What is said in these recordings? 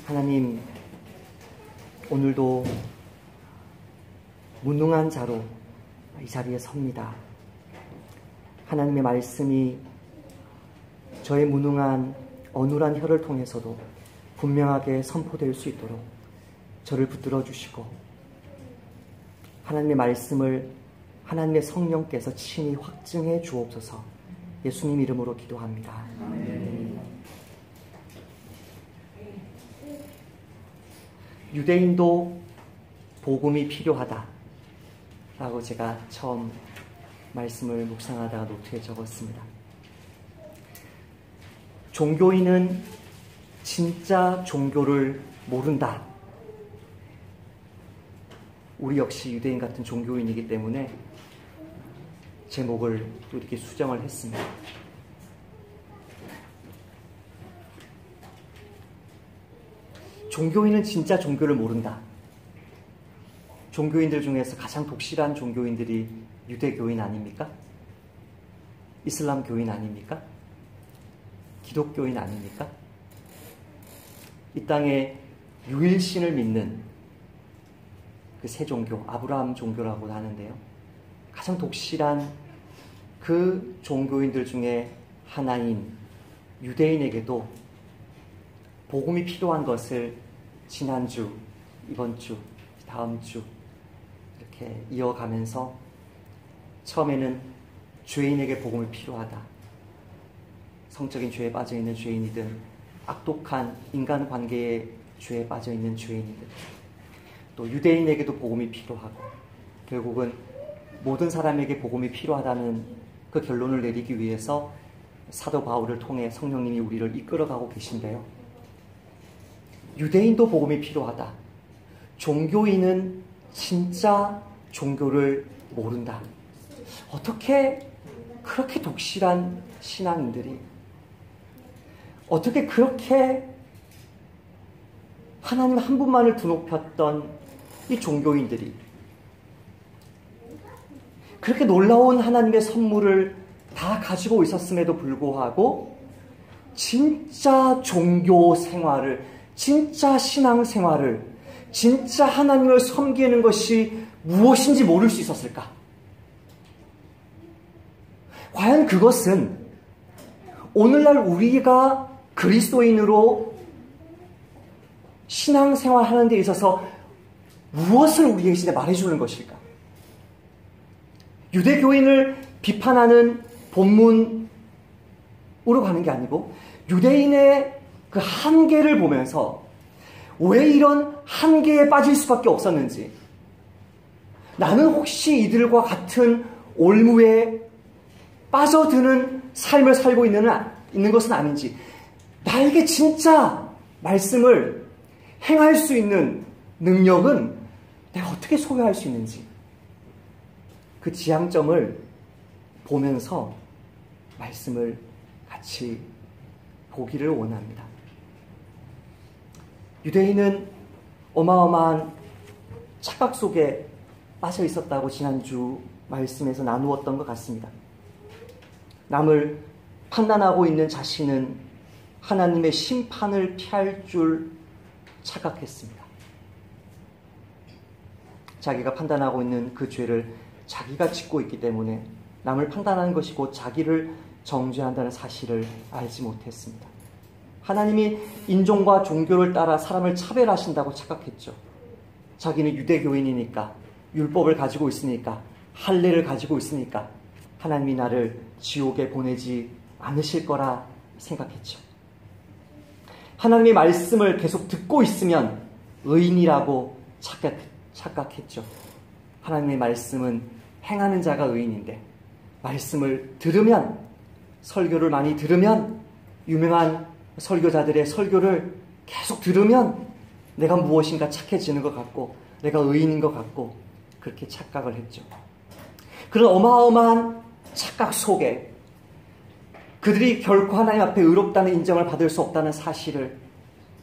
하나님, 오늘도 무능한 자로 이 자리에 섭니다. 하나님의 말씀이 저의 무능한 어눌한 혀를 통해서도 분명하게 선포될 수 있도록 저를 붙들어 주시고, 하나님의 말씀을 하나님의 성령께서 친히 확증해 주옵소서. 예수님 이름으로 기도합니다. 아멘. 유대인도 복음이 필요하다 라고 제가 처음 말씀을 묵상하다가 노트에 적었습니다. 종교인은 진짜 종교를 모른다. 우리 역시 유대인 같은 종교인이기 때문에 제목을 또 이렇게 수정을 했습니다. 종교인은 진짜 종교를 모른다. 종교인들 중에서 가장 독실한 종교인들이 유대교인 아닙니까? 이슬람 교인 아닙니까? 기독교인 아닙니까? 이 땅에 유일신을 믿는 그 세 종교, 아브라함 종교라고 하는데요. 가장 독실한 그 종교인들 중에 하나인 유대인에게도 복음이 필요한 것을 지난주, 이번 주, 다음 주 이렇게 이어가면서 처음에는 죄인에게 복음이 필요하다. 성적인 죄에 빠져있는 죄인이든 악독한 인간관계의 죄에 빠져있는 죄인이든 또 유대인에게도 복음이 필요하고 결국은 모든 사람에게 복음이 필요하다는 그 결론을 내리기 위해서 사도 바울을 통해 성령님이 우리를 이끌어가고 계신데요. 유대인도 복음이 필요하다. 종교인은 진짜 종교를 모른다. 어떻게 그렇게 독실한 신앙인들이, 어떻게 그렇게 하나님 한 분만을 드높였던 이 종교인들이 그렇게 놀라운 하나님의 선물을 다 가지고 있었음에도 불구하고 진짜 종교 생활을, 진짜 신앙 생활을, 진짜 하나님을 섬기는 것이 무엇인지 모를 수 있었을까? 과연 그것은 오늘날 우리가 그리스도인으로 신앙 생활하는 데 있어서 무엇을 우리에게 말해주는 것일까? 유대교인을 비판하는 본문으로 가는 게 아니고 유대인의 그 한계를 보면서 왜 이런 한계에 빠질 수밖에 없었는지, 나는 혹시 이들과 같은 올무에 빠져드는 삶을 살고 있는 것은 아닌지, 나에게 진짜 말씀을 행할 수 있는 능력은 내가 어떻게 소유할 수 있는지, 그 지향점을 보면서 말씀을 같이 보기를 원합니다. 유대인은 어마어마한 착각 속에 빠져 있었다고 지난주 말씀에서 나누었던 것 같습니다. 남을 판단하고 있는 자신은 하나님의 심판을 피할 줄 착각했습니다. 자기가 판단하고 있는 그 죄를 자기가 짓고 있기 때문에 남을 판단하는 것이 곧 자기를 정죄한다는 사실을 알지 못했습니다. 하나님이 인종과 종교를 따라 사람을 차별하신다고 착각했죠. 자기는 유대교인이니까, 율법을 가지고 있으니까, 할례를 가지고 있으니까 하나님이 나를 지옥에 보내지 않으실 거라 생각했죠. 하나님의 말씀을 계속 듣고 있으면 의인이라고 착각했죠. 하나님의 말씀은 행하는 자가 의인인데, 말씀을 들으면, 설교를 많이 들으면, 유명한 설교자들의 설교를 계속 들으면 내가 무엇인가 착해지는 것 같고 내가 의인인 것 같고 그렇게 착각을 했죠. 그런 어마어마한 착각 속에 그들이 결코 하나님 앞에 의롭다는 인정을 받을 수 없다는 사실을,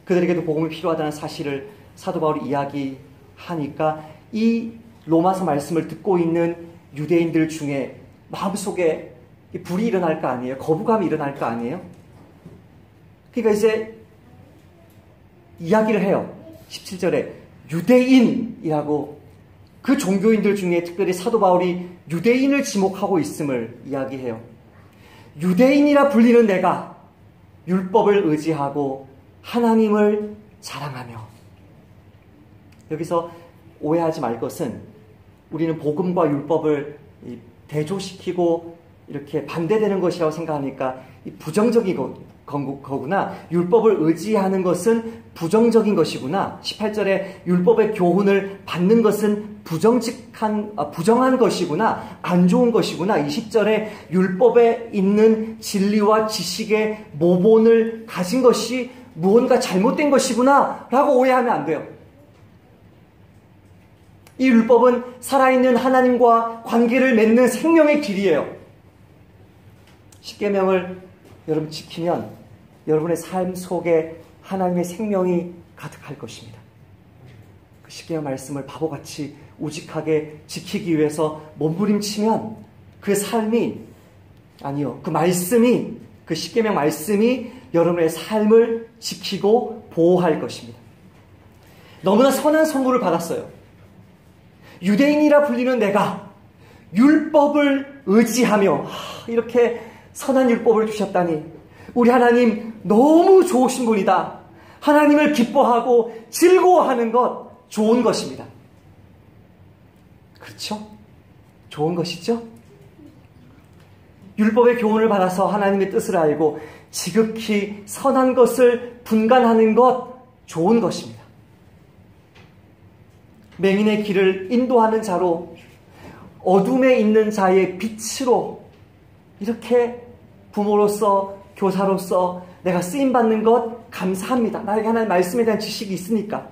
그들에게도 복음이 필요하다는 사실을 사도 바울이 이야기하니까 이 로마서 말씀을 듣고 있는 유대인들 중에 마음속에 불이 일어날 거 아니에요? 거부감이 일어날 거 아니에요? 그러니까 이제 이야기를 해요. 17절에 유대인이라고 그 종교인들 중에 특별히 사도 바울이 유대인을 지목하고 있음을 이야기해요. 유대인이라 불리는 내가 율법을 의지하고 하나님을 자랑하며. 여기서 오해하지 말 것은 우리는 복음과 율법을 대조시키고 이렇게 반대되는 것이라고 생각하니까 부정적인 거구나. 율법을 의지하는 것은 부정적인 것이구나. 18절에 율법의 교훈을 받는 것은 부정한 것이구나. 안 좋은 것이구나. 20절에 율법에 있는 진리와 지식의 모본을 가진 것이 무언가 잘못된 것이구나 라고 오해하면 안 돼요. 이 율법은 살아있는 하나님과 관계를 맺는 생명의 길이에요. 십계명을 여러분 지키면 여러분의 삶 속에 하나님의 생명이 가득할 것입니다. 그 십계명 말씀을 바보같이 우직하게 지키기 위해서 몸부림치면 그 삶이, 아니요, 그 말씀이, 그 십계명 말씀이 여러분의 삶을 지키고 보호할 것입니다. 너무나 선한 선물을 받았어요. 유대인이라 불리는 내가 율법을 의지하며, 이렇게 선한 율법을 주셨다니 우리 하나님 너무 좋으신 분이다. 하나님을 기뻐하고 즐거워하는 것 좋은 것입니다. 그렇죠? 좋은 것이죠? 율법의 교훈을 받아서 하나님의 뜻을 알고 지극히 선한 것을 분간하는 것 좋은 것입니다. 맹인의 길을 인도하는 자로, 어둠에 있는 자의 빛으로, 이렇게 부모로서, 교사로서 내가 쓰임받는 것 감사합니다. 나에게 하나님의 말씀에 대한 지식이 있으니까.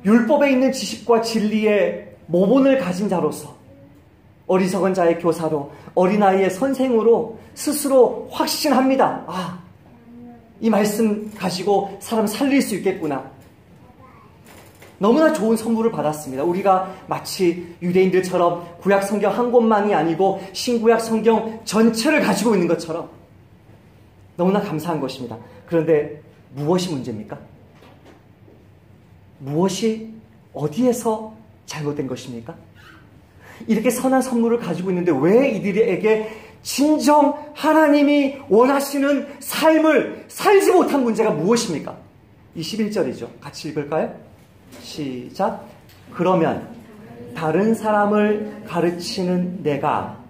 율법에 있는 지식과 진리의 모본을 가진 자로서, 어리석은 자의 교사로, 어린아이의 선생으로 스스로 확신합니다. 이 말씀 가지고 사람 살릴 수 있겠구나. 너무나 좋은 선물을 받았습니다. 우리가 마치 유대인들처럼 구약 성경 한 곳만이 아니고 신구약 성경 전체를 가지고 있는 것처럼 너무나 감사한 것입니다. 그런데 무엇이 문제입니까? 무엇이 어디에서 잘못된 것입니까? 이렇게 선한 선물을 가지고 있는데 왜 이들에게 진정 하나님이 원하시는 삶을 살지 못한 문제가 무엇입니까? 21절이죠. 같이 읽을까요? 시작. 그러면 다른 사람을 가르치는 내가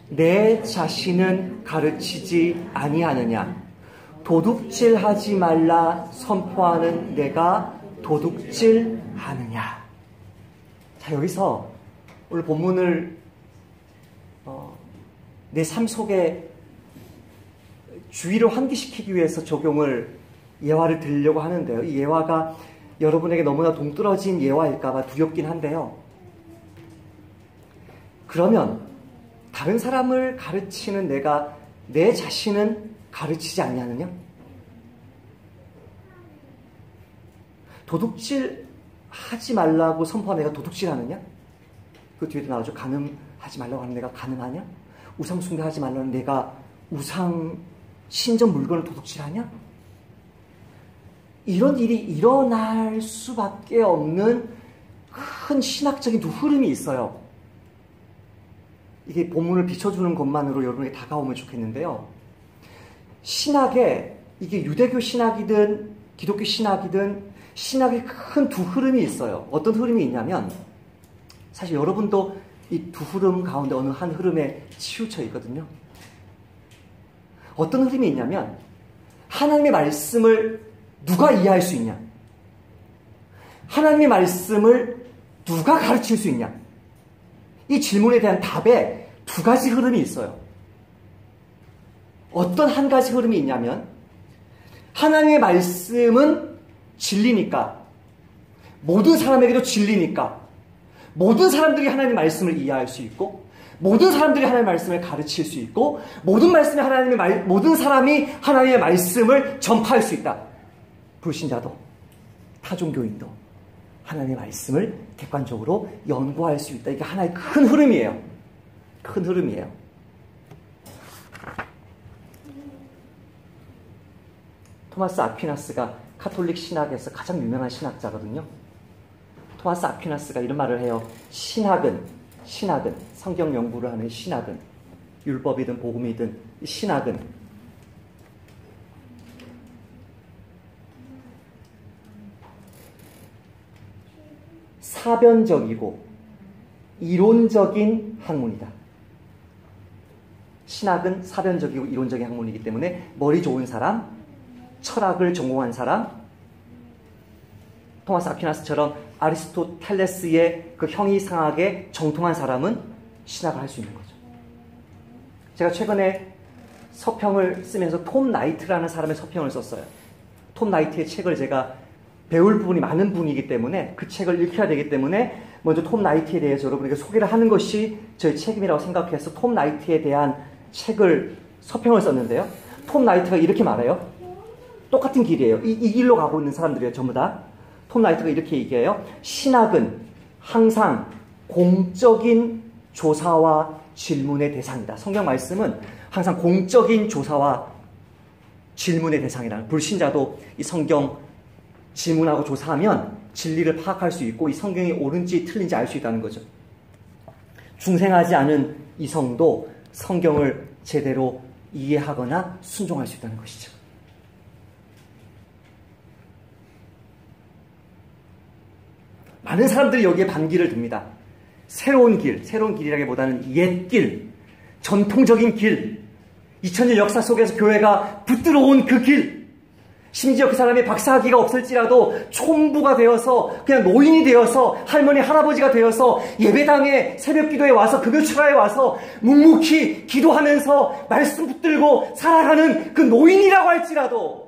내 자신은 가르치지 아니하느냐? 도둑질하지 말라 선포하는 내가 도둑질하느냐? 자, 여기서 오늘 본문을 내 삶 속에 주의를 환기시키기 위해서 예화를 드리려고 하는데요. 이 예화가 여러분에게 너무나 동떨어진 예화일까봐 두렵긴 한데요. 그러면 다른 사람을 가르치는 내가 내 자신은 가르치지 않냐느냐? 도둑질하지 말라고 선포한 내가 도둑질하느냐? 그 뒤에도 나오죠. 간음하지 말라고 하는 내가 간음하냐? 우상 숭배하지 말라는 내가 우상 신전 물건을 도둑질하냐? 이런 일이 일어날 수밖에 없는 큰 신학적인 두 흐름이 있어요. 이게 본문을 비춰주는 것만으로 여러분에게 다가오면 좋겠는데요. 신학에, 이게 유대교 신학이든 기독교 신학이든 신학의 큰 두 흐름이 있어요. 어떤 흐름이 있냐면, 사실 여러분도 이 두 흐름 가운데 어느 한 흐름에 치우쳐 있거든요. 어떤 흐름이 있냐면, 하나님의 말씀을 누가 이해할 수 있냐? 하나님의 말씀을 누가 가르칠 수 있냐? 이 질문에 대한 답에 두 가지 흐름이 있어요. 어떤 한 가지 흐름이 있냐면, 하나님의 말씀은 진리니까, 모든 사람에게도 진리니까, 모든 사람들이 하나님의 말씀을 이해할 수 있고, 모든 사람들이 하나님의 말씀을 가르칠 수 있고, 모든 사람이 하나님의 말씀을 전파할 수 있다. 불신자도 타종교인도 하나님의 말씀을 객관적으로 연구할 수 있다. 이게 하나의 큰 흐름이에요. 큰 흐름이에요. 토마스 아퀴나스가 카톨릭 신학에서 가장 유명한 신학자거든요. 토마스 아퀴나스가 이런 말을 해요. 신학은 성경 연구를 하는 신학은, 율법이든 복음이든 신학은 사변적이고 이론적인 학문이다. 신학은 사변적이고 이론적인 학문이기 때문에 머리 좋은 사람, 철학을 전공한 사람, 토마스 아퀴나스처럼 아리스토텔레스의 그 형이상학에 정통한 사람은 신학을 할 수 있는 거죠. 제가 최근에 서평을 쓰면서 톰 나이트라는 사람의 서평을 썼어요. 톰 나이트의 책을 제가 배울 부분이 많은 분이기 때문에 그 책을 읽혀야 되기 때문에 먼저 톰 나이트에 대해서 여러분에게 소개를 하는 것이 저의 책임이라고 생각해서 톰 나이트에 대한 서평을 썼는데요. 톰 나이트가 이렇게 말해요. 똑같은 길이에요. 이 길로 가고 있는 사람들이에요. 전부 다. 톰 나이트가 이렇게 얘기해요. 신학은 항상 공적인 조사와 질문의 대상이다. 성경 말씀은 항상 공적인 조사와 질문의 대상이다. 불신자도 이 성경 질문하고 조사하면 진리를 파악할 수 있고 이 성경이 옳은지 틀린지 알 수 있다는 거죠. 중생하지 않은 이성도 성경을 제대로 이해하거나 순종할 수 있다는 것이죠. 많은 사람들이 여기에 반기를 듭니다. 새로운 길이라기보다는 옛 길, 전통적인 길, 2000년 역사 속에서 교회가 붙들어 온 그 길, 심지어 그 사람이 박사학위가 없을지라도 촌부가 되어서 그냥 노인이 되어서 할머니 할아버지가 되어서 예배당에 새벽기도에 와서 금요철야에 와서 묵묵히 기도하면서 말씀 붙들고 살아가는 그 노인이라고 할지라도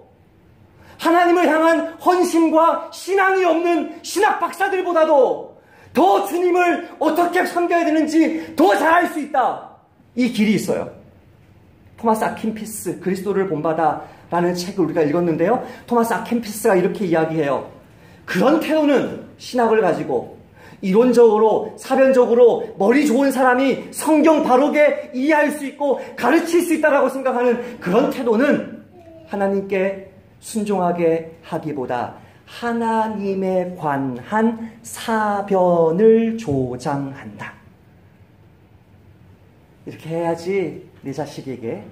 하나님을 향한 헌신과 신앙이 없는 신학 박사들보다도 더 주님을 어떻게 섬겨야 되는지 더 잘 알 수 있다. 이 길이 있어요. 토마스 아킨피스 그리스도를 본받아 라는 책을 우리가 읽었는데요. 토마스 아킨피스가 이렇게 이야기해요. 그런 태도는 신학을 가지고 이론적으로 사변적으로 머리 좋은 사람이 성경 바르게 이해할 수 있고 가르칠 수 있다라고 생각하는 그런 태도는 하나님께 순종하게 하기보다 하나님에 관한 사변을 조장한다. 이렇게 해야지 내 자식에게,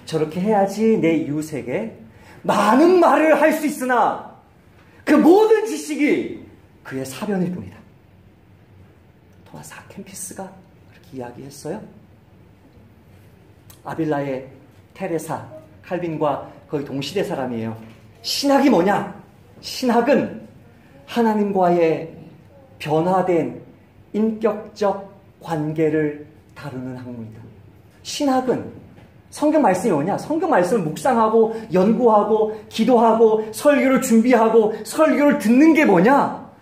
저렇게 해야지 내 이웃에게 많은 말을 할 수 있으나 그 모든 지식이 그의 사변일 뿐이다. 토마스 아켄피스가 그렇게 이야기했어요. 아빌라의 테레사, 칼빈과 거의 동시대 사람이에요. 신학이 뭐냐? 신학은 하나님과의 변화된 인격적 관계를 다루는 학문이다. 신학은 성경 말씀이 뭐냐? 성경 말씀을 묵상하고 연구하고 기도하고 설교를 준비하고 설교를 듣는 게 뭐냐?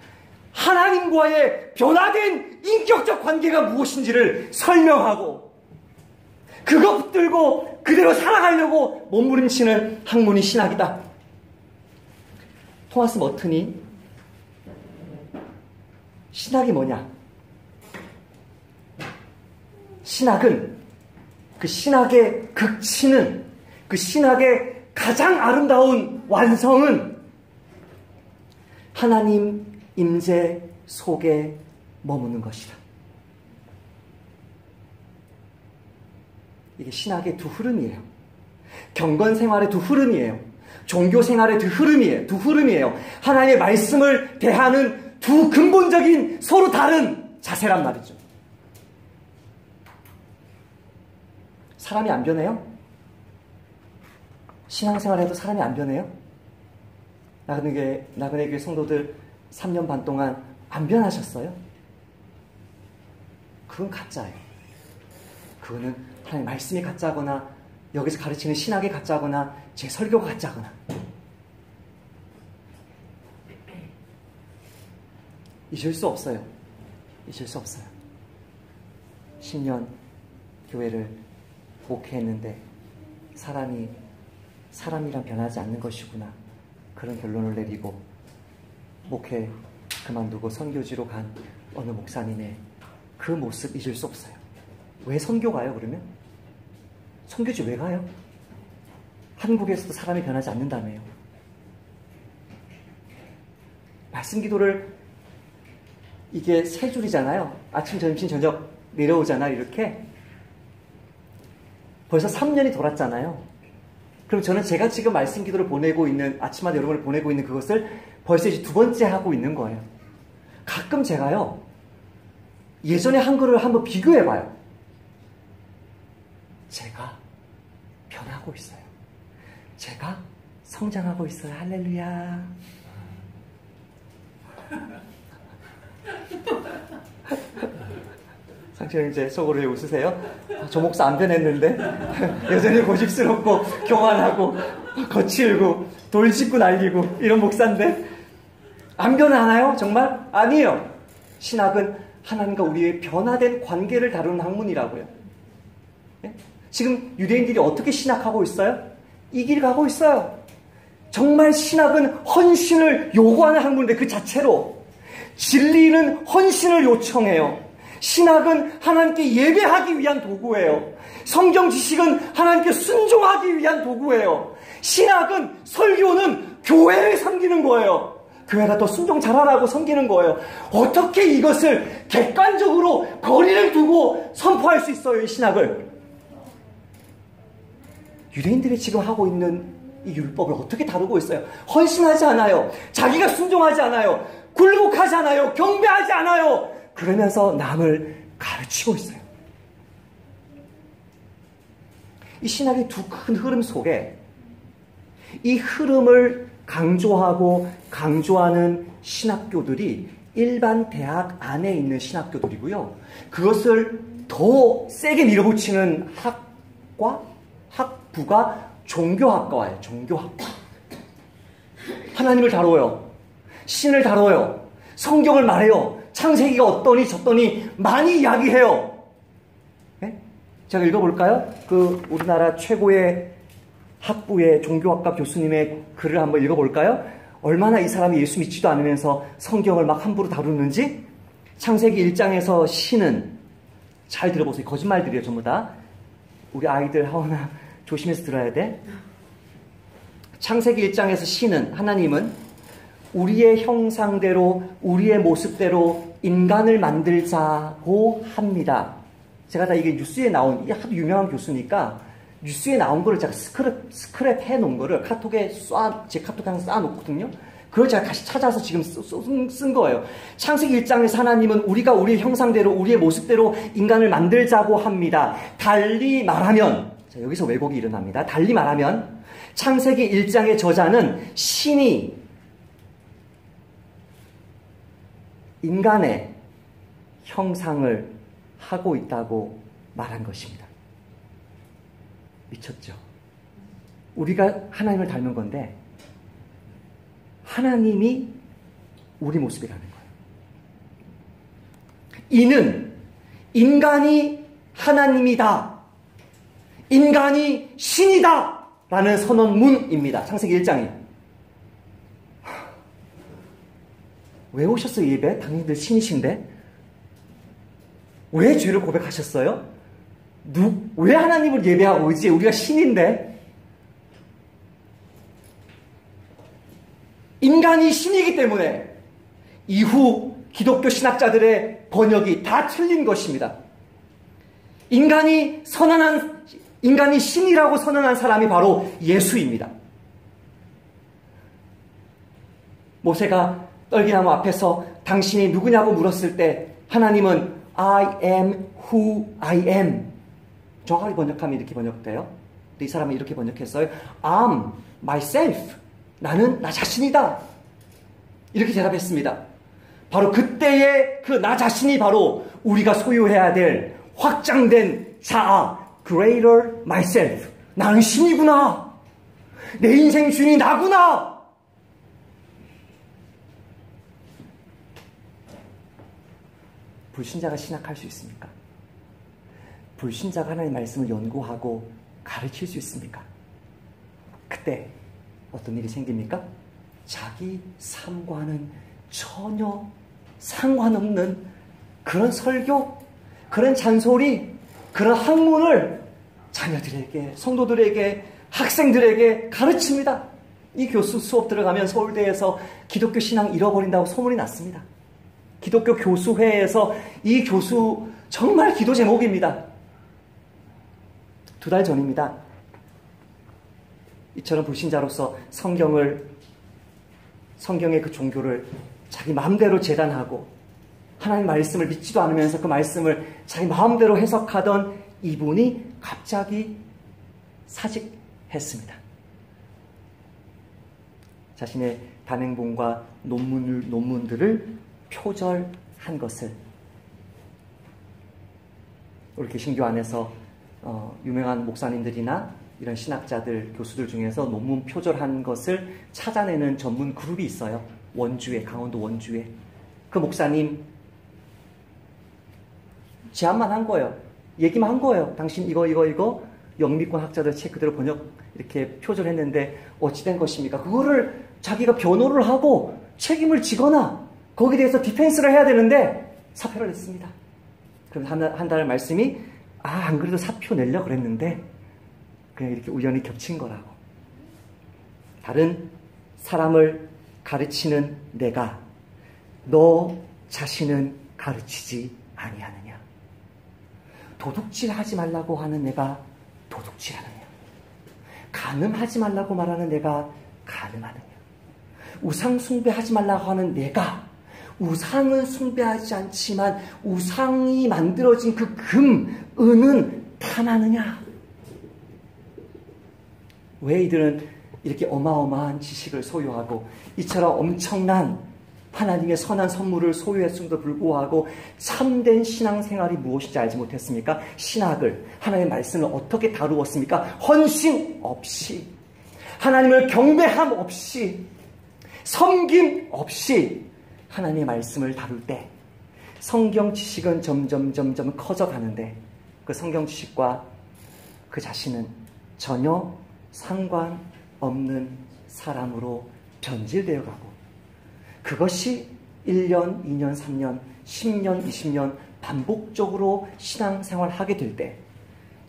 하나님과의 변화된 인격적 관계가 무엇인지를 설명하고 그거 붙들고 그대로 살아가려고 몸부림치는 학문이 신학이다. 토마스 머튼이 신학이 뭐냐? 신학은 그 신학의 극치는, 그 신학의 가장 아름다운 완성은 하나님 임재 속에 머무는 것이다. 이게 신학의 두 흐름이에요. 경건 생활의 두 흐름이에요. 종교 생활의 두 흐름이에요. 하나님의 말씀을 대하는 두 근본적인 서로 다른 자세란 말이죠. 사람이 안 변해요? 신앙생활해도 사람이 안 변해요? 나그네 교회 성도들 3년 반 동안 안 변하셨어요? 그건 가짜예요. 그거는 하나님 말씀이 가짜거나 여기서 가르치는 신학이 가짜거나 제 설교가 가짜거나. 잊을 수 없어요. 10년 교회를 목회했는데 사람이란 변하지 않는 것이구나. 그런 결론을 내리고 목회 그만두고 선교지로 간 어느 목사님의 그 모습 잊을 수 없어요. 왜 선교 가요, 그러면? 선교지 왜 가요? 한국에서도 사람이 변하지 않는다며요. 말씀 기도를 이게 세 줄이잖아요. 아침, 점심, 저녁 내려오잖아요. 이렇게. 벌써 3년이 돌았잖아요. 그럼 저는 제가 지금 말씀 기도를 보내고 있는, 아침마다 여러분을 보내고 있는 그것을 벌써 이제 2번째 하고 있는 거예요. 가끔 제가요, 예전에 한 거를 한번 비교해봐요. 제가 변하고 있어요. 제가 성장하고 있어요. 할렐루야. 상처님 이제 속으로 왜 웃으세요? 저 목사 안 변했는데 여전히 고집스럽고 교만하고 거칠고 돌 짚고 날리고 이런 목사인데 안 변하나요? 정말? 아니에요. 신학은 하나님과 우리의 변화된 관계를 다루는 학문이라고요. 네? 지금 유대인들이 어떻게 신학하고 있어요? 이 길 가고 있어요. 정말 신학은 헌신을 요구하는 학문인데 그 자체로 진리는 헌신을 요청해요. 신학은 하나님께 예배하기 위한 도구예요. 성경 지식은 하나님께 순종하기 위한 도구예요. 신학은, 설교는 교회를 섬기는 거예요. 교회가 더 순종 잘하라고 섬기는 거예요. 어떻게 이것을 객관적으로 거리를 두고 선포할 수 있어요, 이 신학을? 유대인들이 지금 하고 있는 이 율법을 어떻게 다루고 있어요? 헌신하지 않아요. 자기가 순종하지 않아요. 굴복하지 않아요. 경배하지 않아요. 그러면서 남을 가르치고 있어요. 이 신학의 두 큰 흐름 속에 이 흐름을 강조하는 신학교들이 일반 대학 안에 있는 신학교들이고요. 그것을 더 세게 밀어붙이는 학부가 종교학과예요. 종교학과. 하나님을 다뤄요. 신을 다뤄요. 성경을 말해요. 창세기가 어떠니 저떠니 많이 이야기해요. 네? 제가 읽어볼까요? 우리나라 최고의 학부의 종교학과 교수님의 글을 한번 읽어볼까요? 얼마나 이 사람이 예수 믿지도 않으면서 성경을 막 함부로 다루는지. 창세기 1장에서 신은, 잘 들어보세요. 거짓말들이에요, 전부 다. 우리 아이들 하원아 조심해서 들어야 돼. 창세기 1장에서 신은, 하나님은 우리의 형상대로, 우리의 모습대로 인간을 만들자고 합니다. 제가 다 이게 뉴스에 나온, 이게 하도 유명한 교수니까 뉴스에 나온 거를 제가 스크랩 해놓은 거를 카톡에 제 카톡에 항상 쌓아놓거든요. 그걸 제가 다시 찾아서 지금 쓴 거예요. 창세기 1장에서 하나님은 우리가 우리의 형상대로, 우리의 모습대로 인간을 만들자고 합니다. 달리 말하면, 자, 여기서 왜곡이 일어납니다. 달리 말하면 창세기 1장의 저자는 신이 인간의 형상을 하고 있다고 말한 것입니다. 미쳤죠? 우리가 하나님을 닮은 건데 하나님이 우리 모습이라는 거예요. 이는 인간이 하나님이다. 인간이 신이다. 라는 선언문입니다. 창세기 1장이. 왜 오셨어요, 예배? 당신들 신이신데? 왜 죄를 고백하셨어요? 왜 하나님을 예배하고 오지? 우리가 신인데? 인간이 신이기 때문에 이후 기독교 신학자들의 번역이 다 틀린 것입니다. 인간이 신이라고 선언한 사람이 바로 예수입니다. 모세가 떨기나무 앞에서 당신이 누구냐고 물었을 때 하나님은 I am who I am. 정확하게 번역하면 이렇게 번역돼요. 근데 이 사람은 이렇게 번역했어요. I'm myself. 나는 나 자신이다. 이렇게 대답했습니다. 바로 그때의 그 나 자신이 바로 우리가 소유해야 될 확장된 자아, greater myself. 나는 신이구나. 내 인생 주인이 나구나. 불신자가 신학할 수 있습니까? 불신자가 하나님의 말씀을 연구하고 가르칠 수 있습니까? 그때 어떤 일이 생깁니까? 자기 삶과는 전혀 상관없는 그런 설교, 그런 잔소리, 그런 학문을 자녀들에게, 성도들에게, 학생들에게 가르칩니다. 이 교수 수업 들어가면 서울대에서 기독교 신앙 잃어버린다고 소문이 났습니다. 기독교 교수회에서 이 교수 정말 기도 제목입니다. 2달 전입니다. 이처럼 불신자로서 성경의 그 종교를 자기 마음대로 재단하고 하나님 말씀을 믿지도 않으면서 그 말씀을 자기 마음대로 해석하던 이분이 갑자기 사직했습니다. 자신의 단행본과 논문들을 표절한 것을 우리 개신교 안에서 유명한 목사님들이나 이런 신학자들, 교수들 중에서 논문 표절한 것을 찾아내는 전문 그룹이 있어요. 원주에, 강원도 원주에. 그 목사님 제안만 한 거예요. 얘기만 한 거예요. 당신 이거 영미권 학자들 책 그대로 번역 이렇게 표절했는데 어찌된 것입니까? 그거를 자기가 변호를 하고 책임을 지거나 거기에 대해서 디펜스를 해야 되는데 사표를 냈습니다. 그럼 한 달 말씀이 안 그래도 사표 내려고 그랬는데 그냥 이렇게 우연히 겹친 거라고. 다른 사람을 가르치는 내가 너 자신은 가르치지 아니하느냐. 도둑질하지 말라고 하는 내가 도둑질하느냐. 간음하지 말라고 말하는 내가 간음하느냐. 우상 숭배하지 말라고 하는 내가 우상은 숭배하지 않지만 우상이 만들어진 그 금, 은은 탐하느냐. 왜 이들은 이렇게 어마어마한 지식을 소유하고 이처럼 엄청난 하나님의 선한 선물을 소유했음에도 불구하고 참된 신앙생활이 무엇인지 알지 못했습니까? 신학을, 하나님의 말씀을 어떻게 다루었습니까? 헌신 없이, 하나님을 경배함 없이, 섬김 없이 하나님의 말씀을 다룰 때 성경 지식은 점점 커져가는데 그 성경 지식과 그 자신은 전혀 상관없는 사람으로 변질되어 가고, 그것이 1년, 2년, 3년, 10년, 20년 반복적으로 신앙생활을 하게 될 때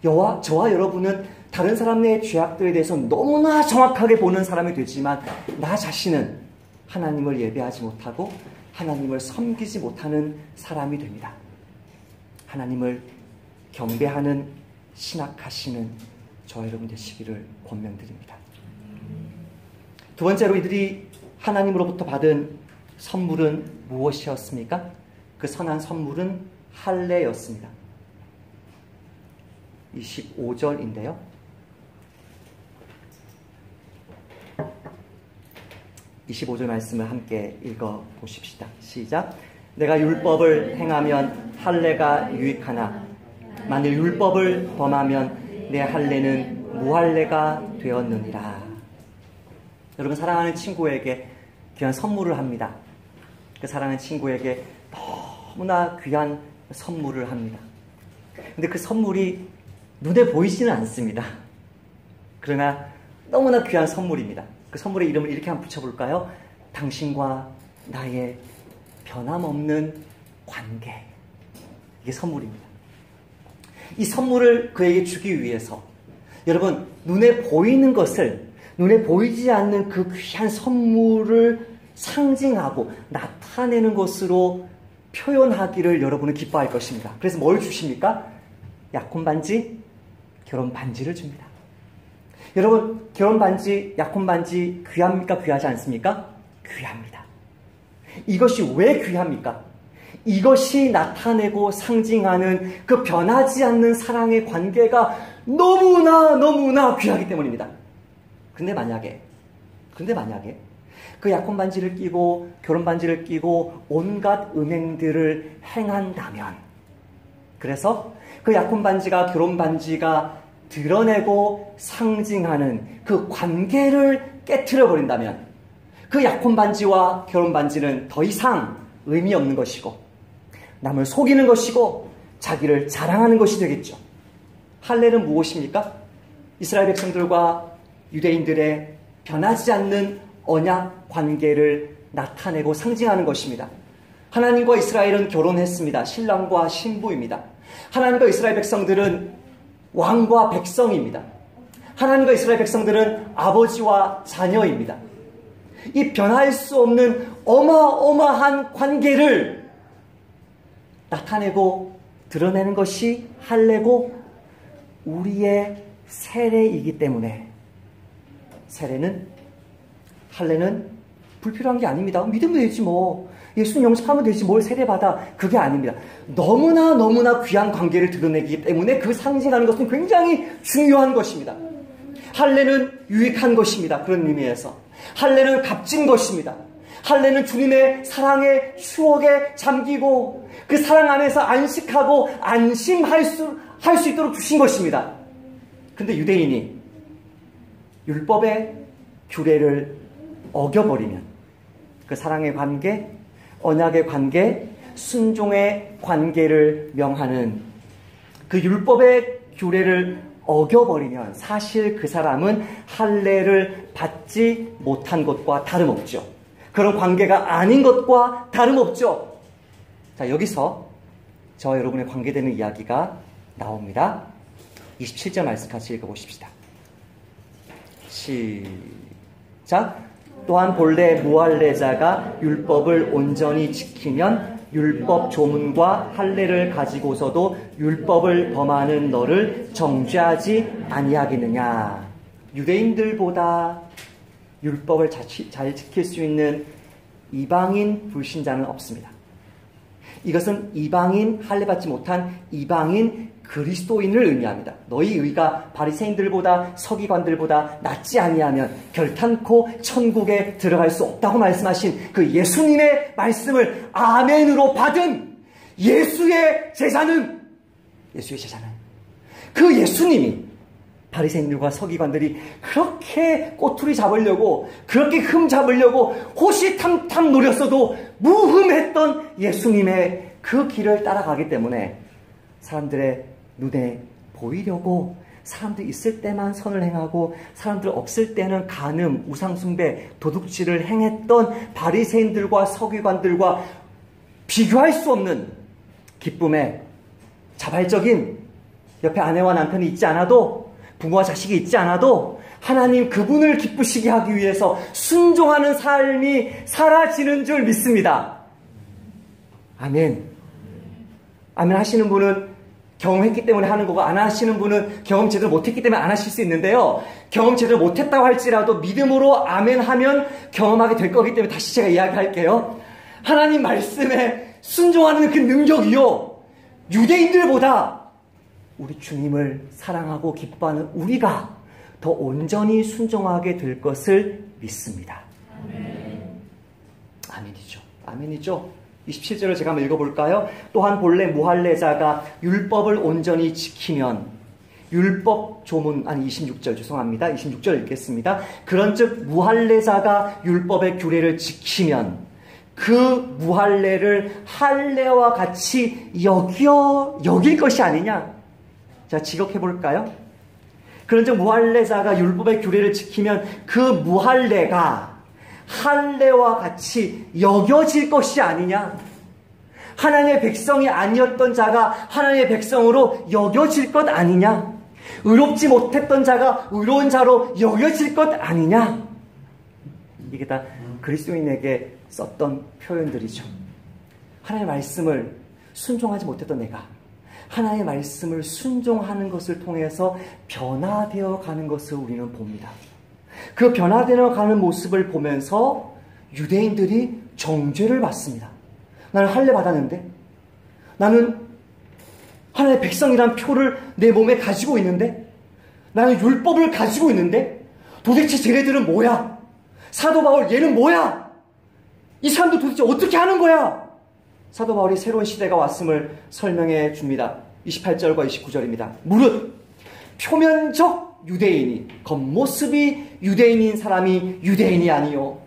저와 여러분은 다른 사람의 죄악들에 대해서 너무나 정확하게 보는 사람이 되지만 나 자신은 하나님을 예배하지 못하고 하나님을 섬기지 못하는 사람이 됩니다. 하나님을 경배하는 신학하시는 저와 여러분 되시기를 권면드립니다. 두 번째로 이들이 하나님으로부터 받은 선물은 무엇이었습니까? 그 선한 선물은 할례였습니다. 25절인데요. 25절 말씀을 함께 읽어 보십시다. 시작. 내가 율법을 행하면 할례가 유익하나 만일 율법을 범하면 내 할례는 무할례가 되었느니라. 여러분, 사랑하는 친구에게 귀한 선물을 합니다. 그 사랑하는 친구에게 너무나 귀한 선물을 합니다. 근데 그 선물이 눈에 보이지는 않습니다. 그러나 너무나 귀한 선물입니다. 그 선물의 이름을 이렇게 한번 붙여볼까요? 당신과 나의 변함없는 관계. 이게 선물입니다. 이 선물을 그에게 주기 위해서 여러분, 눈에 보이는 것을, 눈에 보이지 않는 그 귀한 선물을 상징하고 나타내는 것으로 표현하기를 여러분은 기뻐할 것입니다. 그래서 뭘 주십니까? 약혼 반지, 결혼 반지를 줍니다. 여러분, 결혼 반지, 약혼 반지 귀합니까? 귀하지 않습니까? 귀합니다. 이것이 왜 귀합니까? 이것이 나타내고 상징하는 그 변하지 않는 사랑의 관계가 너무나 귀하기 때문입니다. 근데 만약에 그 약혼 반지를 끼고 결혼 반지를 끼고 온갖 음행들을 행한다면, 그래서 그 약혼 반지가 결혼 반지가 드러내고 상징하는 그 관계를 깨트려 버린다면 그 약혼 반지와 결혼 반지는 더 이상 의미 없는 것이고 남을 속이는 것이고 자기를 자랑하는 것이 되겠죠. 할례는 무엇입니까? 이스라엘 백성들과 유대인들의 변하지 않는 언약 관계를 나타내고 상징하는 것입니다. 하나님과 이스라엘은 결혼했습니다. 신랑과 신부입니다. 하나님과 이스라엘 백성들은 왕과 백성입니다. 하나님과 이스라엘 백성들은 아버지와 자녀입니다. 이 변할 수 없는 어마어마한 관계를 나타내고 드러내는 것이 할례고 우리의 세례이기 때문에 할례는 불필요한 게 아닙니다. 믿으면 되지 뭐. 예수님 영접하면 되지 뭘 세례받아. 그게 아닙니다. 너무나 귀한 관계를 드러내기 때문에 그 상징하는 것은 굉장히 중요한 것입니다. 할례는 유익한 것입니다. 그런 의미에서. 할례는 값진 것입니다. 할례는 주님의 사랑의 추억에 잠기고 그 사랑 안에서 안식하고 안심할 수 있도록 주신 것입니다. 근데 유대인이 율법의 규례를 어겨버리면 그 사랑의 관계, 언약의 관계, 순종의 관계를 명하는 그 율법의 규례를 어겨버리면 사실 그 사람은 할례를 받지 못한 것과 다름없죠. 그런 관계가 아닌 것과 다름없죠. 자, 여기서 저와 여러분의 관계되는 이야기가 나옵니다. 27절 말씀 같이 읽어보십시다. 시작. 또한 본래 무할례자가 율법을 온전히 지키면 율법 조문과 할례를 가지고서도 율법을 범하는 너를 정죄하지 아니하겠느냐. 유대인들보다 율법을 잘 지킬 수 있는 이방인 불신자는 없습니다. 이것은 이방인, 할례받지 못한 이방인 그리스도인을 의미합니다. 너희 의가 바리새인들보다 서기관들보다 낫지 아니하면 결탄코 천국에 들어갈 수 없다고 말씀하신 그 예수님의 말씀을 아멘으로 받은 예수의 제자는 그 예수님이 바리새인들과 서기관들이 그렇게 꼬투리 잡으려고 그렇게 흠 잡으려고 호시탐탐 노렸어도 무흠했던 예수님의 그 길을 따라가기 때문에 사람들의 눈에 보이려고 사람들 있을 때만 선을 행하고 사람들 없을 때는 간음, 우상숭배, 도둑질을 행했던 바리새인들과 서기관들과 비교할 수 없는 기쁨에 자발적인 옆에 아내와 남편이 있지 않아도 부모와 자식이 있지 않아도 하나님 그분을 기쁘시게 하기 위해서 순종하는 삶이 사라지는 줄 믿습니다. 아멘. 아멘 하시는 분은 경험했기 때문에 하는 거고 안 하시는 분은 경험 제대로 못했기 때문에 안 하실 수 있는데요. 경험 제대로 못했다고 할지라도 믿음으로 아멘 하면 경험하게 될 거기 때문에 다시 제가 이야기할게요. 하나님 말씀에 순종하는 그 능력이요. 유대인들보다 우리 주님을 사랑하고 기뻐하는 우리가 더 온전히 순종하게 될 것을 믿습니다. 아멘이죠. 27절을 제가 한번 읽어볼까요? 또한 본래 무할례자가 율법을 온전히 지키면 율법 조문 26절 죄송합니다. 26절 읽겠습니다. 그런즉 무할례자가 율법의 규례를 지키면 그 무할례를 할례와 같이 여길 것이 아니냐. 자, 직역해볼까요? 그런즉 무할례자가 율법의 규례를 지키면 그 무할례가 할례와 같이 여겨질 것이 아니냐. 하나님의 백성이 아니었던 자가 하나님의 백성으로 여겨질 것 아니냐. 의롭지 못했던 자가 의로운 자로 여겨질 것 아니냐. 이게 다 그리스도인에게 썼던 표현들이죠. 하나님의 말씀을 순종하지 못했던 내가 하나님의 말씀을 순종하는 것을 통해서 변화되어 가는 것을 우리는 봅니다. 그 변화되어 가는 모습을 보면서 유대인들이 정죄를 받습니다. 나는 할례 받았는데, 나는 하나님의 백성이란 표를 내 몸에 가지고 있는데, 나는 율법을 가지고 있는데 도대체 쟤네들은 뭐야? 사도 바울 얘는 뭐야? 이 사람들 도대체 어떻게 하는 거야? 사도 바울이 새로운 시대가 왔음을 설명해 줍니다. 28절과 29절입니다. 무릇 표면적 유대인이, 겉모습이 유대인인 사람이 유대인이 아니요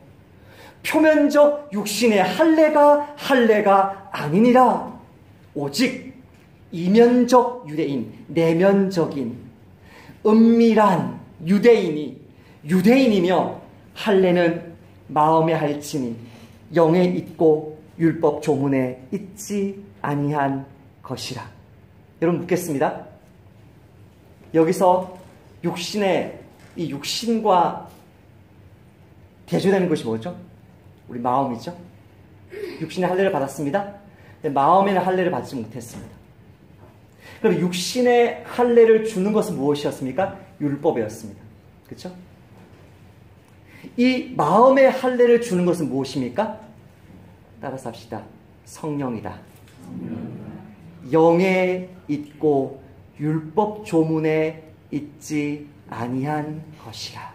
표면적 육신의 할례가 아니니라. 오직 이면적 유대인, 내면적인 은밀한 유대인이며 할례는 마음에 할지니 영에 있고 율법 조문에 있지 아니한 것이라. 여러분 묻겠습니다. 여기서 육신의 이 육신과 대조되는 것이 뭐죠? 우리 마음이죠. 육신의 할례를 받았습니다. 근데 마음에는 할례를 받지 못했습니다. 그럼 육신의 할례를 주는 것은 무엇이었습니까? 율법이었습니다. 그렇죠? 이 마음의 할례를 주는 것은 무엇입니까? 따라서 합시다. 성령이다. 영에 있고 율법 조문에 있지 아니한 것이라.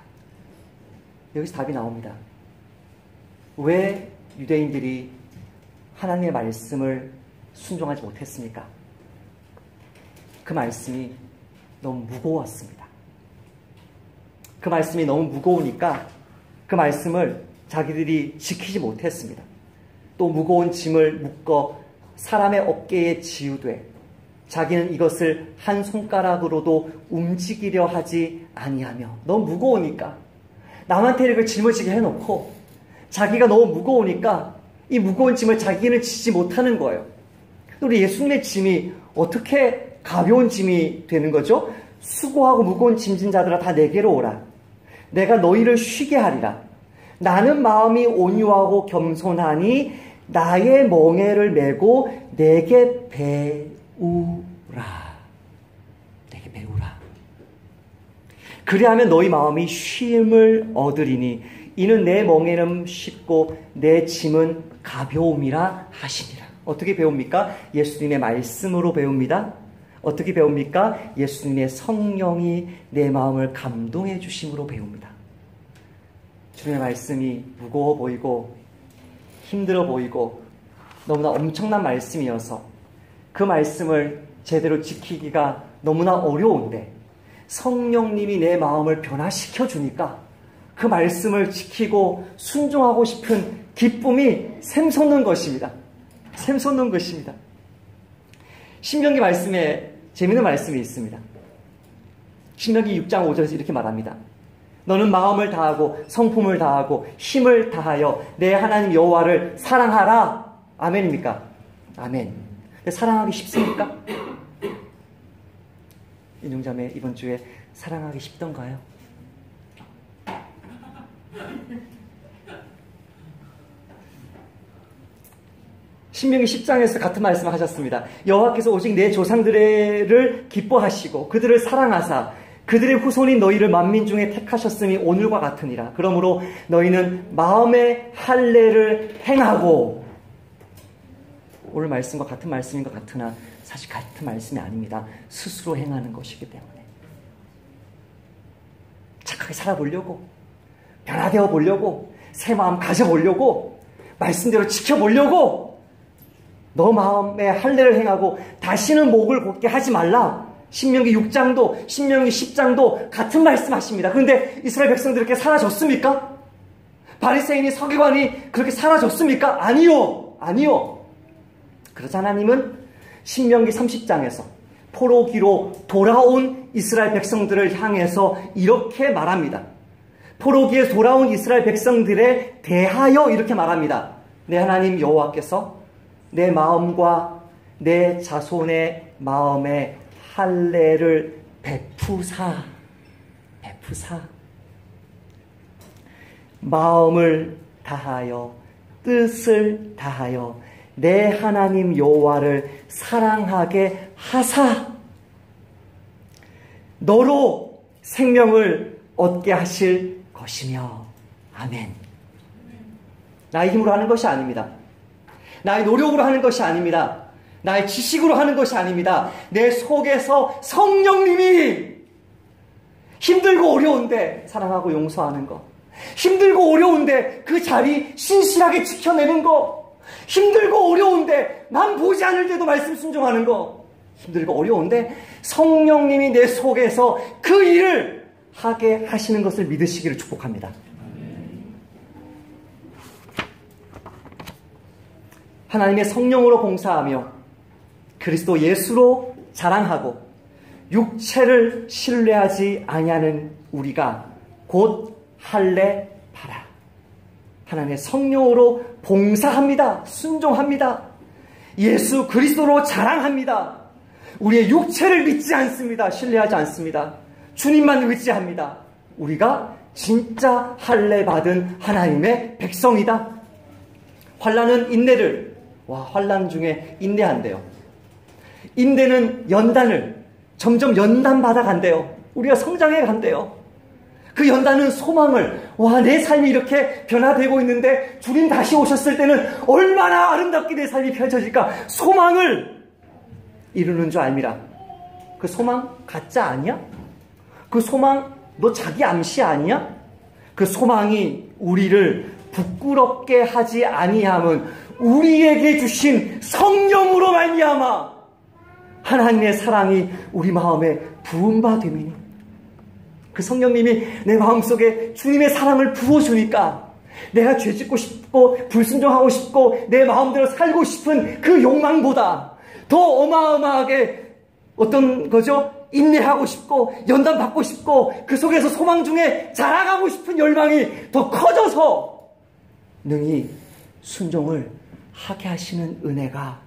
여기서 답이 나옵니다. 왜 유대인들이 하나님의 말씀을 순종하지 못했습니까? 그 말씀이 너무 무거웠습니다. 그 말씀이 너무 무거우니까 그 말씀을 자기들이 지키지 못했습니다. 또 무거운 짐을 묶어 사람의 어깨에 지우되 자기는 이것을 한 손가락으로도 움직이려 하지 아니하며, 너무 무거우니까 남한테 이걸 짊어지게 해놓고 자기가 너무 무거우니까 이 무거운 짐을 자기는 지지 못하는 거예요. 우리 예수님의 짐이 어떻게 가벼운 짐이 되는 거죠? 수고하고 무거운 짐진 자들아 다 내게로 오라. 내가 너희를 쉬게 하리라. 나는 마음이 온유하고 겸손하니 나의 멍에를 메고 내게 배우라. 내게 배우라. 그리하면 너희 마음이 쉼을 얻으리니 이는 내 멍에는 쉽고 내 짐은 가벼움이라 하시니라. 어떻게 배웁니까? 예수님의 말씀으로 배웁니다. 어떻게 배웁니까? 예수님의 성령이 내 마음을 감동해 주심으로 배웁니다. 주님의 말씀이 무거워 보이고 힘들어 보이고 너무나 엄청난 말씀이어서 그 말씀을 제대로 지키기가 너무나 어려운데 성령님이 내 마음을 변화시켜 주니까 그 말씀을 지키고 순종하고 싶은 기쁨이 샘솟는 것입니다. 샘솟는 것입니다. 신명기 말씀에 재미있는 말씀이 있습니다. 신명기 6장 5절에서 이렇게 말합니다. 너는 마음을 다하고 성품을 다하고 힘을 다하여 내 하나님 여호와를 사랑하라. 아멘입니까? 아멘. 근데 사랑하기 쉽습니까? 인용자매, 이번 주에 사랑하기 쉽던가요? 신명기 10장에서 같은 말씀을 하셨습니다. 여호와께서 오직 내 조상들을 기뻐하시고 그들을 사랑하사 그들의 후손인 너희를 만민 중에 택하셨으니 오늘과 같으니라. 그러므로 너희는 마음의 할례를 행하고, 오늘 말씀과 같은 말씀인 것 같으나 사실 같은 말씀이 아닙니다. 스스로 행하는 것이기 때문에 착하게 살아보려고, 변화되어 보려고, 새 마음 가져보려고, 말씀대로 지켜보려고 너 마음의 할례를 행하고 다시는 목을 곧게 하지 말라. 신명기 6장도 신명기 10장도 같은 말씀하십니다. 그런데 이스라엘 백성들이 그렇게 사라졌습니까? 바리새인이 서기관이 그렇게 사라졌습니까? 아니요. 아니요. 그러자 하나님은 신명기 30장에서 포로기로 돌아온 이스라엘 백성들을 향해서 이렇게 말합니다. 포로기에 돌아온 이스라엘 백성들에 대하여 이렇게 말합니다. 내 하나님 여호와께서 내 마음과 내 자손의 마음에 할례를 베푸사 마음을 다하여 뜻을 다하여 내 하나님 여호와를 사랑하게 하사 너로 생명을 얻게 하실 것이며. 아멘. 나의 힘으로 하는 것이 아닙니다. 나의 노력으로 하는 것이 아닙니다. 나의 지식으로 하는 것이 아닙니다. 내 속에서 성령님이 힘들고 어려운데 사랑하고 용서하는 것, 힘들고 어려운데 그 자리 신실하게 지켜내는 것, 힘들고 어려운데 남 보지 않을 때도 말씀 순종하는 것, 힘들고 어려운데 성령님이 내 속에서 그 일을 하게 하시는 것을 믿으시기를 축복합니다. 하나님의 성령으로 봉사하며 그리스도 예수로 자랑하고 육체를 신뢰하지 아니하는 우리가 곧 할례 바라. 하나님의 성령으로 봉사합니다. 순종합니다. 예수 그리스도로 자랑합니다. 우리의 육체를 믿지 않습니다. 신뢰하지 않습니다. 주님만 의지합니다. 우리가 진짜 할례 받은 하나님의 백성이다. 환난은 인내를, 환난 중에 인내한대요. 인내는 연단을 점점 연단받아 간대요. 우리가 성장해 간대요. 그 연단은 소망을, 내 삶이 이렇게 변화되고 있는데 주님 다시 오셨을 때는 얼마나 아름답게 내 삶이 펼쳐질까, 소망을 이루는 줄 알미라. 그 소망 가짜 아니야? 그 소망 너 자기 암시 아니야? 그 소망이 우리를 부끄럽게 하지 아니함은 우리에게 주신 성령으로 말미암아 하나님의 사랑이 우리 마음에 부은 바 됨이니, 그 성령님이 내 마음속에 주님의 사랑을 부어주니까 내가 죄짓고 싶고 불순종하고 싶고 내 마음대로 살고 싶은 그 욕망보다 더 어마어마하게 어떤 거죠? 인내하고 싶고 연단받고 싶고 그 속에서 소망 중에 자라가고 싶은 열망이 더 커져서 능히 순종을 하게 하시는 은혜가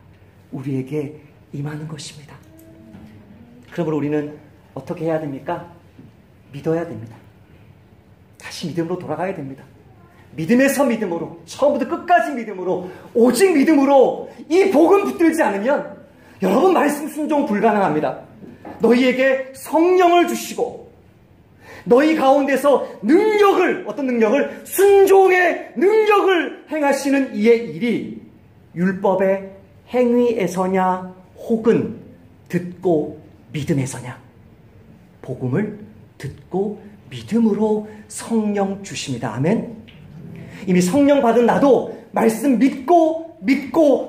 우리에게 임하는 것입니다. 그러므로 우리는 어떻게 해야 됩니까? 믿어야 됩니다. 다시 믿음으로 돌아가야 됩니다. 믿음에서 믿음으로, 처음부터 끝까지 믿음으로, 오직 믿음으로 이 복음 붙들지 않으면 여러분 말씀 순종 불가능합니다. 너희에게 성령을 주시고 너희 가운데서 능력을, 어떤 능력을? 순종의 능력을 행하시는 이의 일이 율법의 행위에서냐 혹은 듣고 믿음에서냐? 복음을 듣고 믿음으로 성령 주십니다. 아멘. 이미 성령 받은 나도 말씀 믿고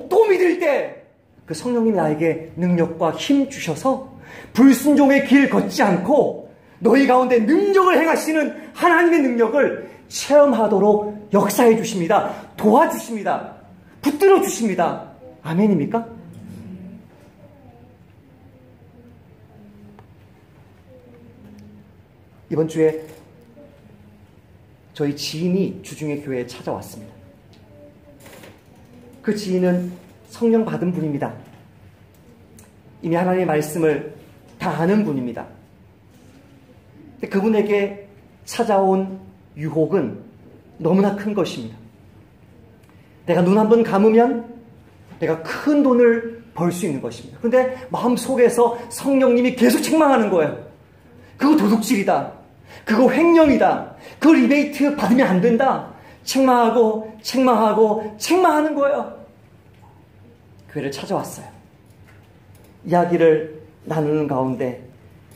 또 믿을 때 그 성령님이 나에게 능력과 힘 주셔서 불순종의 길 걷지 않고 너희 가운데 능력을 행하시는 하나님의 능력을 체험하도록 역사해 주십니다. 도와주십니다. 붙들어 주십니다. 아멘입니까? 이번 주에 저희 지인이 주중에 교회에 찾아왔습니다. 그 지인은 성령 받은 분입니다. 이미 하나님의 말씀을 다 아는 분입니다. 근데 그분에게 찾아온 유혹은 너무나 큰 것입니다. 내가 눈 한번 감으면 내가 큰 돈을 벌 수 있는 것입니다. 그런데 마음속에서 성령님이 계속 책망하는 거예요. 그거 도둑질이다. 그거 횡령이다. 그 리베이트 받으면 안 된다. 책망하고 책망하는 거예요. 교회를 찾아왔어요. 이야기를 나누는 가운데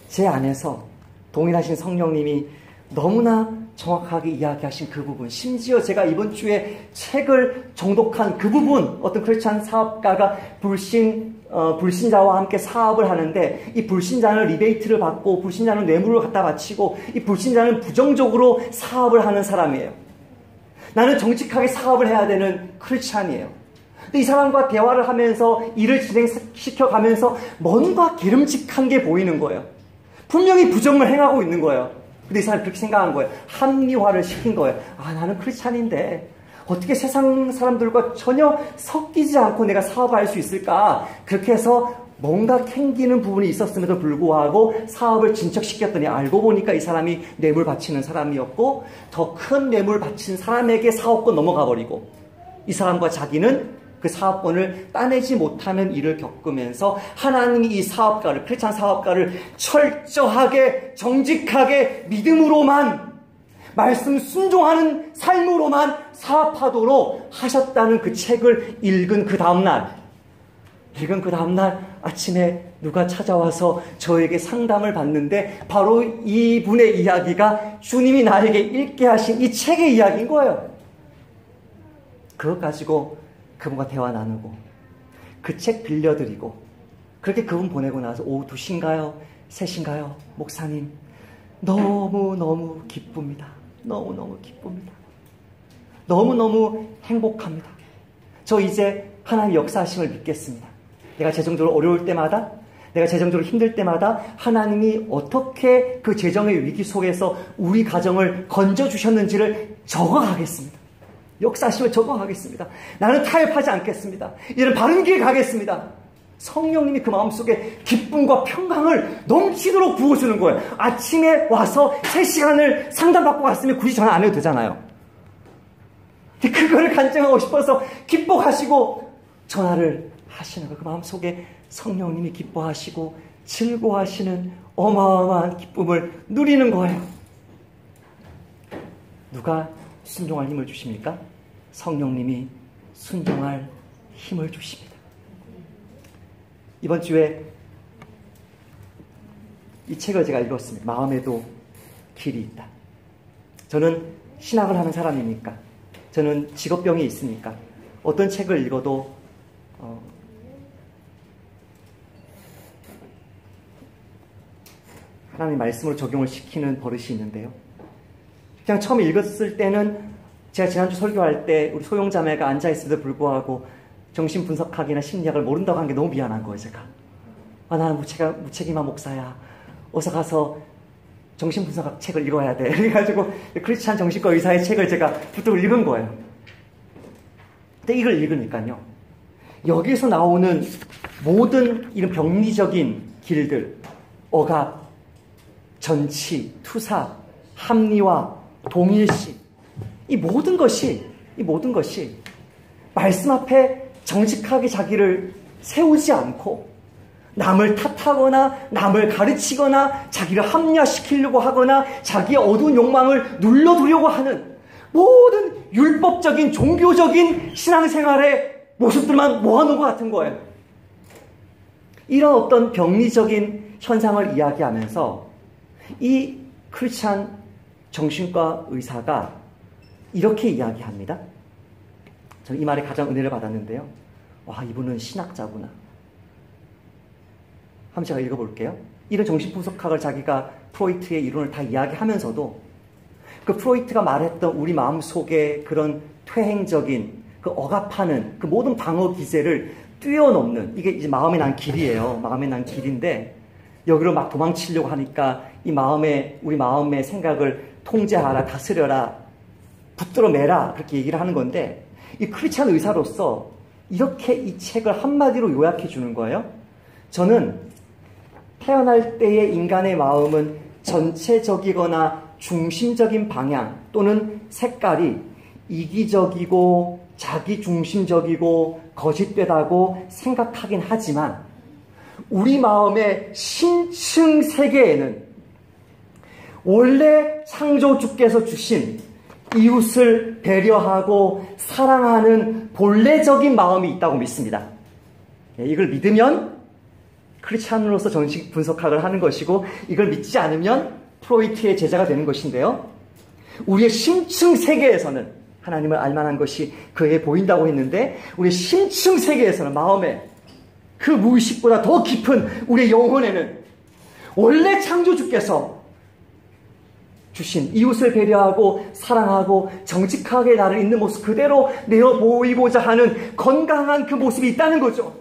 제 안에서 동일하신 성령님이 너무나 정확하게 이야기하신 그 부분, 심지어 제가 이번 주에 책을 정독한 그 부분, 어떤 크리스찬 사업가가 불신자와 함께 사업을 하는데 이 불신자는 리베이트를 받고 불신자는 뇌물을 갖다 바치고 이 불신자는 부정적으로 사업을 하는 사람이에요. 나는 정직하게 사업을 해야 되는 크리스찬이에요. 근데 이 사람과 대화를 하면서 일을 진행시켜가면서 뭔가 기름직한 게 보이는 거예요. 분명히 부정을 행하고 있는 거예요. 근데 이 사람이 그렇게 생각한 거예요. 합리화를 시킨 거예요. 나는 크리스찬인데 어떻게 세상 사람들과 전혀 섞이지 않고 내가 사업을 할 수 있을까? 그렇게 해서 뭔가 캥기는 부분이 있었음에도 불구하고 사업을 진척시켰더니 알고 보니까 이 사람이 뇌물 바치는 사람이었고 더 큰 뇌물 바친 사람에게 사업권 넘어가 버리고 이 사람과 자기는 그 사업권을 따내지 못하는 일을 겪으면서 하나님이 이 사업가를, 크리스찬 사업가를 철저하게 정직하게 믿음으로만 말씀 순종하는 삶으로만 사업하도록 하셨다는 그 책을 읽은 그 다음날 아침에 누가 찾아와서 저에게 상담을 받는데 바로 이분의 이야기가 주님이 나에게 읽게 하신 이 책의 이야기인 거예요. 그것 가지고 그분과 대화 나누고 그 책 빌려드리고 그렇게 그분 보내고 나서 오후 2시인가요? 3시인가요? 목사님 너무너무 기쁩니다. 너무너무 기쁩니다. 너무너무 행복합니다. 저 이제 하나님의 역사하심을 믿겠습니다. 내가 재정적으로 어려울 때마다 내가 재정적으로 힘들 때마다 하나님이 어떻게 그 재정의 위기 속에서 우리 가정을 건져주셨는지를 적어가겠습니다. 역사하심을 적어가겠습니다. 나는 타협하지 않겠습니다. 이제는 바른 길 가겠습니다. 성령님이 그 마음속에 기쁨과 평강을 넘치도록 부어주는 거예요. 아침에 와서 3시간을 상담받고 갔으면 굳이 전화 안 해도 되잖아요. 그거를 간증하고 싶어서 기뻐하시고 전화를 하시는 거예요. 그 마음속에 성령님이 기뻐하시고 즐거워하시는 어마어마한 기쁨을 누리는 거예요. 누가 순종할 힘을 주십니까? 성령님이 순종할 힘을 주십니다. 이번 주에 이 책을 제가 읽었습니다. 마음에도 길이 있다. 저는 신학을 하는 사람이니까, 저는 직업병이 있으니까 어떤 책을 읽어도 하나님의 말씀으로 적용을 시키는 버릇이 있는데요. 그냥 처음 읽었을 때는 제가 지난주 설교할 때 우리 소용자매가 앉아있음에도 불구하고 정신분석학이나 심리학을 모른다고 한 게 너무 미안한 거예요, 제가. 나는 무책임한 목사야. 어서 가서 정신분석학 책을 읽어야 돼. 그래가지고 크리스찬 정신과 의사의 책을 제가 붙들고 읽은 거예요. 근데 이걸 읽으니까요, 여기에서 나오는 모든 이런 병리적인 길들, 억압, 전치, 투사, 합리화, 동일시, 이 모든 것이 말씀 앞에 정직하게 자기를 세우지 않고 남을 탓하거나 남을 가르치거나 자기를 합리화시키려고 하거나 자기의 어두운 욕망을 눌러두려고 하는 모든 율법적인 종교적인 신앙생활의 모습들만 모아놓은 것 같은 거예요. 이런 어떤 병리적인 현상을 이야기하면서 이 크리스찬 정신과 의사가 이렇게 이야기합니다. 저는 이 말에 가장 은혜를 받았는데요. 와, 이분은 신학자구나. 한번 제가 읽어볼게요. 이런 정신분석학을 자기가 프로이트의 이론을 다 이야기하면서도 그 프로이트가 말했던 우리 마음속에 그런 퇴행적인 그 억압하는 그 모든 방어 기제를 뛰어넘는, 이게 이제 마음에 난 길이에요. 마음에 난 길인데 여기로 막 도망치려고 하니까 우리 마음의 생각을 통제하라, 다스려라, 붙들어 매라, 그렇게 얘기를 하는 건데, 이 크리스찬 의사로서 이렇게 이 책을 한마디로 요약해 주는 거예요. 저는 태어날 때의 인간의 마음은 전체적이거나 중심적인 방향 또는 색깔이 이기적이고 자기중심적이고 거짓되다고 생각하긴 하지만, 우리 마음의 심층 세계에는 원래 창조주께서 주신 이웃을 배려하고 사랑하는 본래적인 마음이 있다고 믿습니다. 이걸 믿으면 크리스찬으로서 정신 분석학을 하는 것이고, 이걸 믿지 않으면 프로이트의 제자가 되는 것인데요. 우리의 심층 세계에서는 하나님을 알만한 것이 그에게 보인다고 했는데, 우리의 심층 세계에서는, 마음에 그 무의식보다 더 깊은 우리의 영혼에는 원래 창조주께서 주신 이웃을 배려하고 사랑하고 정직하게 나를 있는 모습 그대로 내어 보이고자 하는 건강한 그 모습이 있다는 거죠.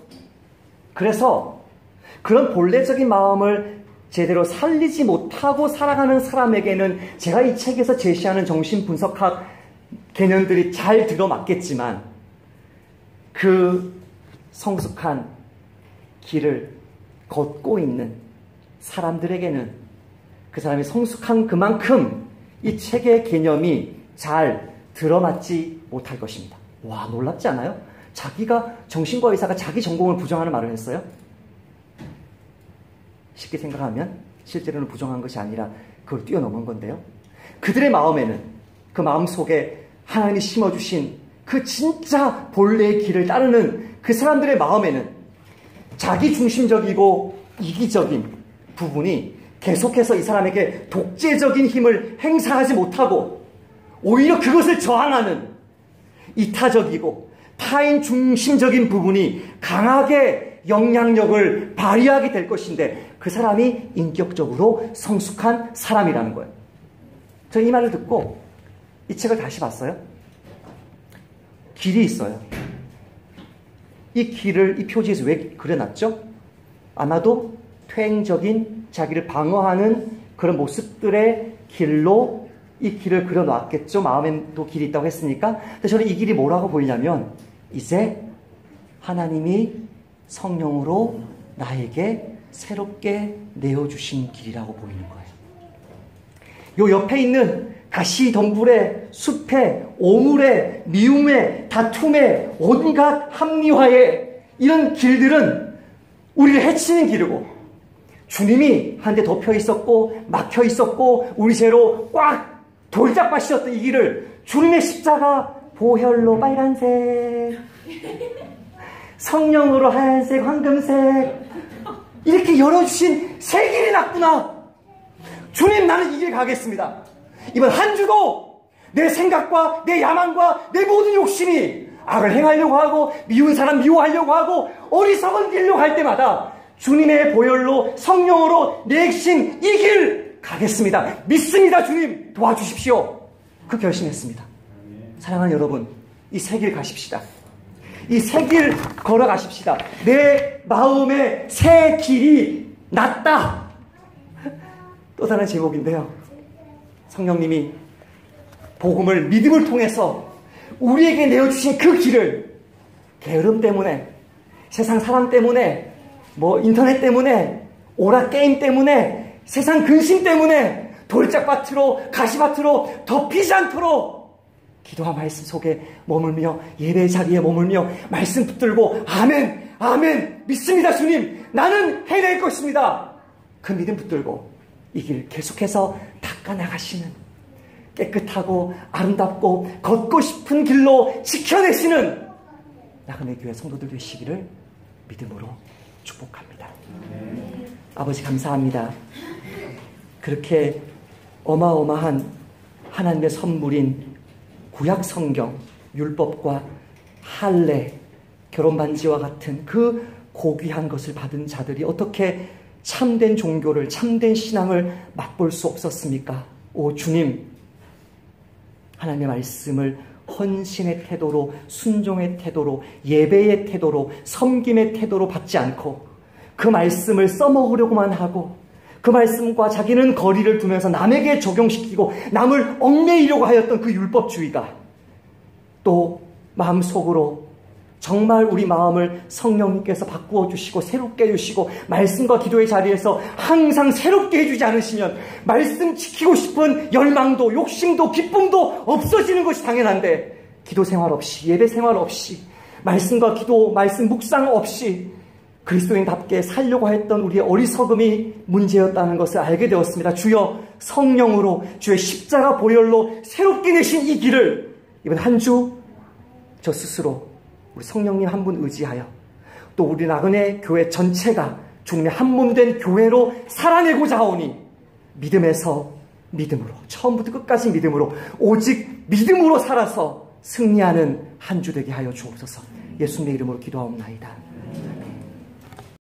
그래서 그런 본래적인 마음을 제대로 살리지 못하고 살아가는 사람에게는 제가 이 책에서 제시하는 정신분석학 개념들이 잘 들어맞겠지만, 그 성숙한 길을 걷고 있는 사람들에게는 그 사람이 성숙한 그만큼 이 책의 개념이 잘 들어맞지 못할 것입니다. 와, 놀랍지 않아요? 자기가, 정신과 의사가 자기 전공을 부정하는 말을 했어요. 쉽게 생각하면 실제로는 부정한 것이 아니라 그걸 뛰어넘은 건데요. 그들의 마음에는, 그 마음속에 하나님이 심어주신 그 진짜 본래의 길을 따르는 그 사람들의 마음에는 자기중심적이고 이기적인 부분이 계속해서 이 사람에게 독재적인 힘을 행사하지 못하고 오히려 그것을 저항하는 이타적이고 타인 중심적인 부분이 강하게 영향력을 발휘하게 될 것인데, 그 사람이 인격적으로 성숙한 사람이라는 거예요. 저는 이 말을 듣고 이 책을 다시 봤어요. 길이 있어요. 이 길을 이 표지에서 왜 그려놨죠? 아마도 퇴행적인 자기를 방어하는 그런 모습들의 길로 이 길을 그려놨겠죠. 마음에도 길이 있다고 했으니까. 근데 저는 이 길이 뭐라고 보이냐면, 이제 하나님이 성령으로 나에게 새롭게 내어주신 길이라고 보이는 거예요. 요 옆에 있는 가시덤불에, 숲에, 오물에, 미움에, 다툼에, 온갖 합리화에 이런 길들은 우리를 해치는 길이고, 주님이 한데 덮여 있었고 막혀 있었고 우리 죄로 꽉 돌짝밭이었던 이 길을 주님의 십자가 보혈로 빨간색, 성령으로 하얀색, 황금색 이렇게 열어주신 새 길이 났구나. 주님, 나는 이 길 가겠습니다. 이번 한 주도 내 생각과 내 야망과 내 모든 욕심이 악을 행하려고 하고 미운 사람 미워하려고 하고 어리석은 길로 갈 때마다 주님의 보혈로 성령으로 내 핵심 이 길 가겠습니다. 믿습니다. 주님 도와주십시오. 그 결심했습니다. 사랑하는 여러분, 이 새 길 가십시다. 이 새 길 걸어가십시다. 내 마음의 새 길이 났다. 또 다른 제목인데요, 성령님이 복음을 믿음을 통해서 우리에게 내어주신 그 길을 게으름 때문에, 세상 사람 때문에, 인터넷 때문에, 오락게임 때문에, 세상 근심 때문에 돌짝밭으로 가시밭으로 덮이지 않도록 기도와 말씀 속에 머물며 예배 자리에 머물며 말씀 붙들고 아멘 아멘 믿습니다. 주님 나는 해낼 것입니다. 그 믿음 붙들고 이 길 계속해서 닦아나가시는, 깨끗하고 아름답고 걷고 싶은 길로 지켜내시는 나그네 교회 성도들 되시기를 믿음으로 축복합니다. 아버지 감사합니다. 그렇게 어마어마한 하나님의 선물인 구약 성경, 율법과 할례, 결혼 반지와 같은 그 고귀한 것을 받은 자들이 어떻게 참된 종교를, 참된 신앙을 맛볼 수 없었습니까? 오 주님, 하나님의 말씀을 헌신의 태도로, 순종의 태도로, 예배의 태도로, 섬김의 태도로 받지 않고 그 말씀을 써먹으려고만 하고 그 말씀과 자기는 거리를 두면서 남에게 적용시키고 남을 얽매이려고 하였던 그 율법주의가 또 마음속으로 정말 우리 마음을 성령님께서 바꾸어 주시고 새롭게 해주시고 말씀과 기도의 자리에서 항상 새롭게 해주지 않으시면 말씀 지키고 싶은 열망도 욕심도 기쁨도 없어지는 것이 당연한데, 기도 생활 없이, 예배 생활 없이, 말씀과 기도, 말씀 묵상 없이 그리스도인답게 살려고 했던 우리의 어리석음이 문제였다는 것을 알게 되었습니다. 주여 성령으로 주의 십자가 보혈로 새롭게 내신 이 길을 이번 한 주 저 스스로 우리 성령님 한 분 의지하여 또 우리 나그네 교회 전체가 주님의 한 몸 된 교회로 살아내고자 하오니 믿음에서 믿음으로, 처음부터 끝까지 믿음으로, 오직 믿음으로 살아서 승리하는 한 주 되게 하여 주옵소서. 예수님의 이름으로 기도하옵나이다.